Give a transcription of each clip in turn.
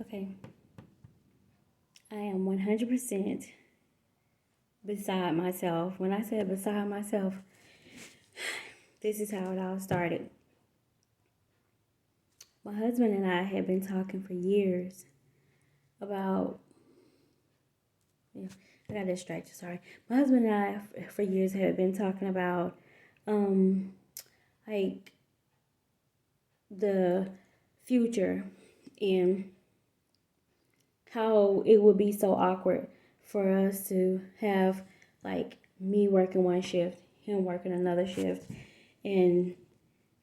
Okay, I am 100% beside myself. When I said beside myself, this is how it all started. My husband and I had been talking for years about, yeah, I got distracted, sorry. My husband and I, for years, had been talking about, um, like, the future and how it would be so awkward for us to have, like, me working one shift, him working another shift, and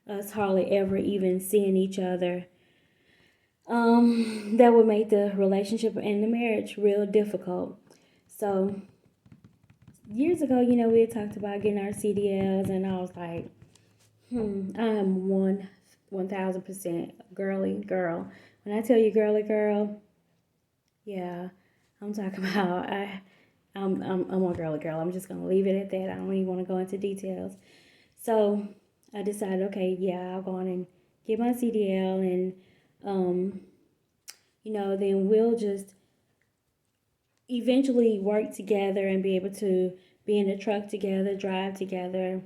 us hardly ever even seeing each other. That would make the relationship and the marriage real difficult. So years ago, we had talked about getting our CDLs, and I was like, I am 1,000% girly girl. When I tell you girly girl, yeah, I'm talking about I'm a girly girl. I'm just gonna leave it at that. I don't even want to go into details. So I decided, okay, yeah, I'll go on and get my CDL, and um, then we'll just eventually work together and be able to be in the truck together, drive together.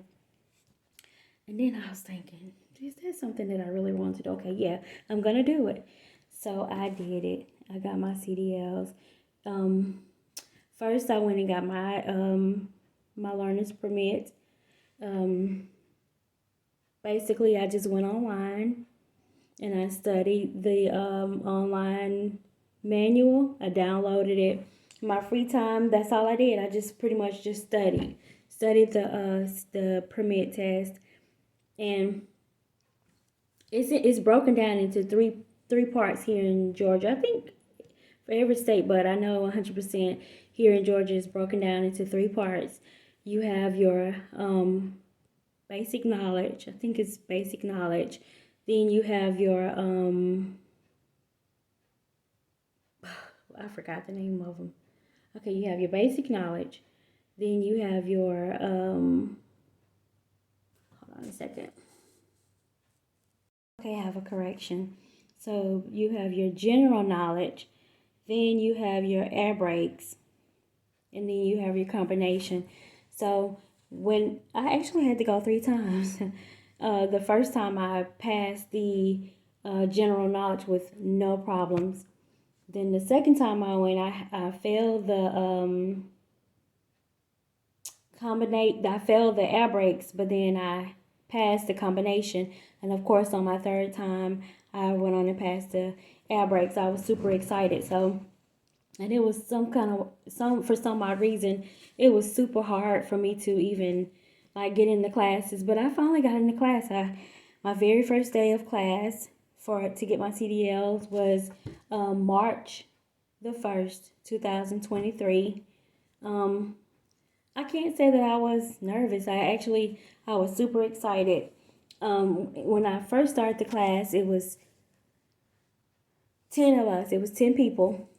And then I was thinking, is that something that I really wanted? Okay, yeah, I'm gonna do it. So I did it. I got my CDLs. Um, First, I went and got my learner's permit. Um, Basically, I just went online and I studied the online manual. I downloaded it. My free time, that's all I did. I just pretty much just studied the permit test, and it's broken down into three parts here in Georgia. I think for every state, but I know 100% here in Georgia is broken down into three parts. You have your basic knowledge. I think it's basic knowledge. Then you have your I forgot the name of them. Okay, you have your basic knowledge. Then you have your hold on a second. Okay, I have a correction. So you have your general knowledge. Then you have your air brakes, and then you have your combination. So when I actually had to go three times, the first time I passed the general knowledge with no problems. Then the second time I went, I failed the I failed the air brakes, but then I passed the combination. And of course, on my third time, I went on and passed the air brakes. I was super excited. So, and it was for some odd reason, it was super hard for me to even like get in the classes. But I finally got in the class. My very first day of class to get my CDLs was March the 1st, 2023. I can't say that I was nervous. I was super excited. When I first started the class, it was 10 of us. It was 10 people.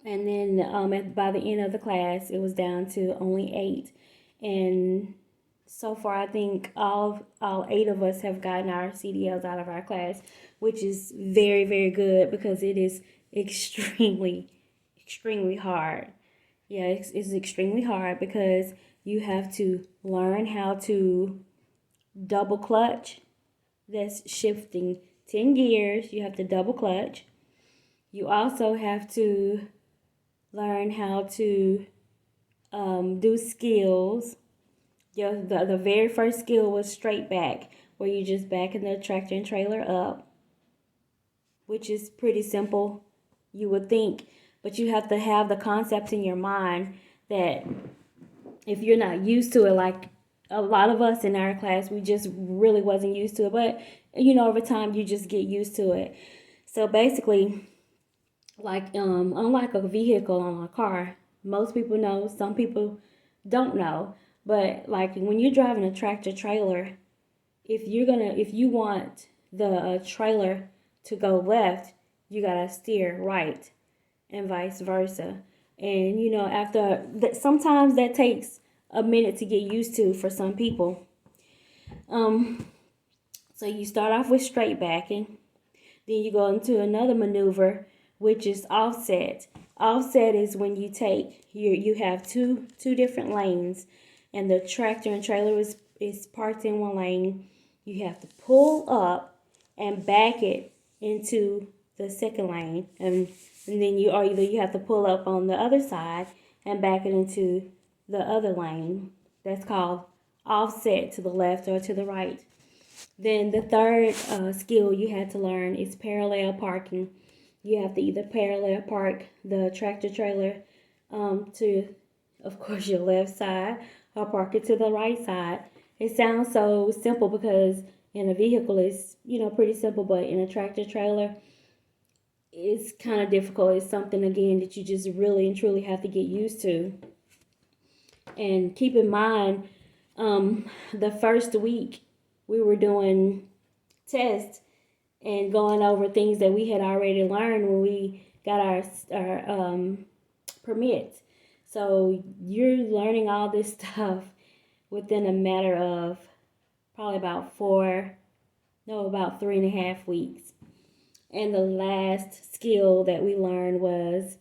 And then by the end of the class, it was down to only 8. And so far, I think all 8 of us have gotten our CDLs out of our class, which is very, very good because it is extremely, extremely hard. Yeah, it's extremely hard because you have to learn how to double clutch. That's shifting 10 gears. You have to double clutch. You also have to learn how to do skills. The very first skill was straight back, where you just backing the tractor and trailer up, which is pretty simple, you would think. But you have to have the concept in your mind that if you're not used to it, like a lot of us in our class, we just really wasn't used to it. But, over time, you just get used to it. So basically, like unlike a vehicle on a car, most people know, some people don't know. But like when you're driving a tractor trailer, if you want the trailer to go left, you gotta steer right, and vice versa. And after that, sometimes that takes a minute to get used to for some people. Um, so you start off with straight backing. Then you go into another maneuver, which is offset. Offset is when you take you have two different lanes, and the tractor and trailer is parked in one lane. You have to pull up and back it into the second lane, and then you, or either you have to pull up on the other side and back it into the other lane. That's called offset, to the left or to the right. Then the third skill you had to learn is parallel parking. You have to either parallel park the tractor trailer to, of course, your left side, or park it to the right side. It sounds so simple because in a vehicle it's, pretty simple, but in a tractor trailer it's kind of difficult. It's something, again, that you just really and truly have to get used to. And keep in mind, the first week we were doing tests and going over things that we had already learned when we got our permits. So you're learning all this stuff within a matter of probably about 3.5 weeks. And the last skill that we learned was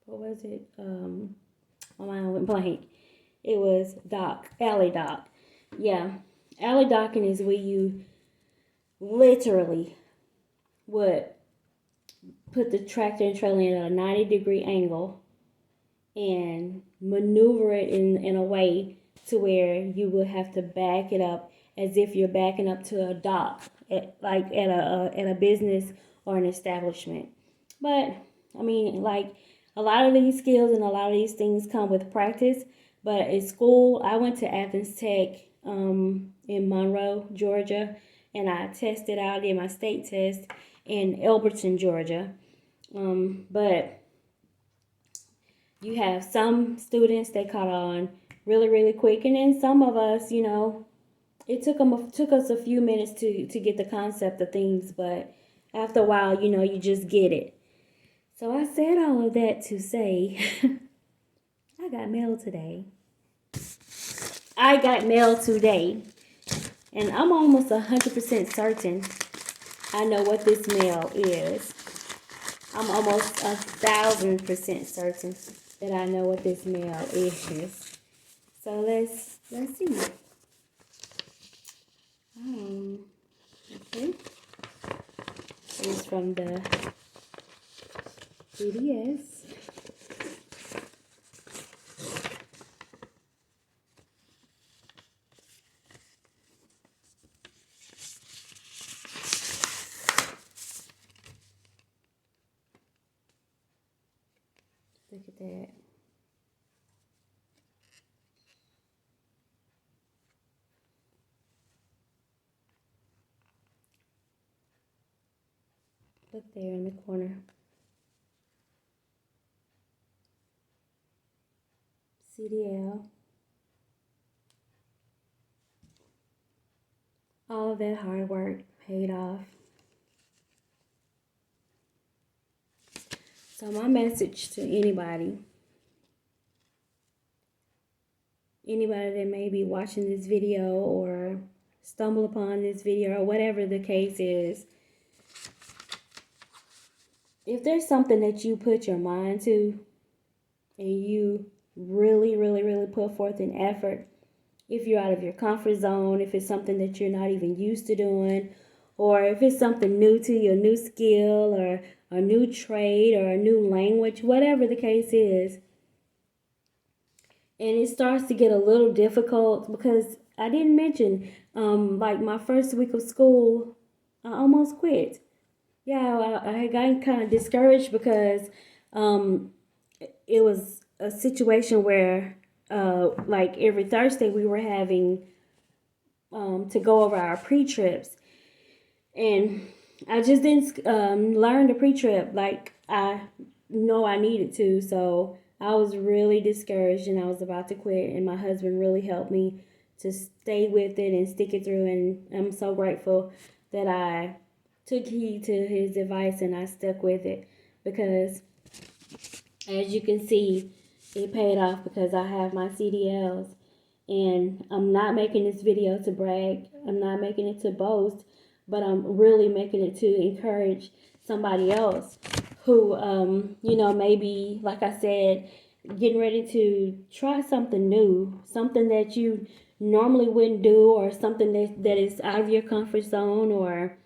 what was it? My mind went blank. It was alley dock. Yeah, alley docking is where you literally would put the tractor and trailer in a 90-degree angle and maneuver it in a way to where you would have to back it up as if you're backing up to a dock, at a business or an establishment. But I mean, like, a lot of these skills and a lot of these things come with practice. But at school, I went to Athens Tech in Monroe, Georgia, and I tested out, did my state test in Elberton, Georgia. But you have some students that caught on really, really quick, and then some of us, it took us a few minutes to get the concept of things, but after a while, you just get it. So I said all of that to say, I got mail today. And I'm almost 100% certain I know what this mail is. I'm almost 1,000% certain that I know what this mail is. So let's see. Okay. It's from the CDS. Look at that. Look there in the corner. CDL. All of that hard work paid off. So my message to anybody that may be watching this video or stumble upon this video or whatever the case is, if there's something that you put your mind to and you really, really, really put forth an effort, if you're out of your comfort zone, if it's something that you're not even used to doing, or if it's something new to you, a new skill or a new trade or a new language, whatever the case is, and it starts to get a little difficult, because I didn't mention, like my first week of school, I almost quit. Yeah, I had gotten kind of discouraged because it was a situation where, like every Thursday, we were having to go over our pre-trips, and I just didn't learn the pre-trip like I know I needed to. So I was really discouraged and I was about to quit, and my husband really helped me to stay with it and stick it through, and I'm so grateful that I took heed to his advice and I stuck with it, because as you can see, it paid off because I have my CDLs. And I'm not making this video to brag. I'm not making it to boast, but I'm really making it to encourage somebody else who, maybe, like I said, getting ready to try something new, something that you normally wouldn't do, or something that is out of your comfort zone, or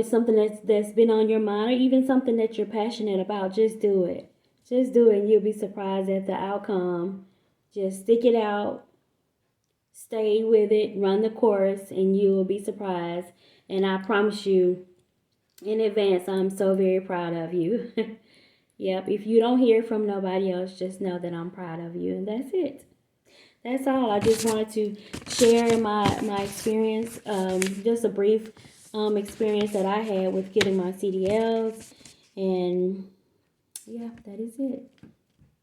something that's been on your mind, or even something that you're passionate about. Just do it. Just do it, and you'll be surprised at the outcome. Just stick it out, stay with it, run the course, and you will be surprised. And I promise you in advance, I'm so very proud of you. Yep, if you don't hear from nobody else, just know that I'm proud of you. And that's it. That's all. I just wanted to share my experience, just a brief experience that I had with getting my CDLs. And yeah, that is it.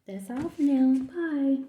That's all for now. Bye.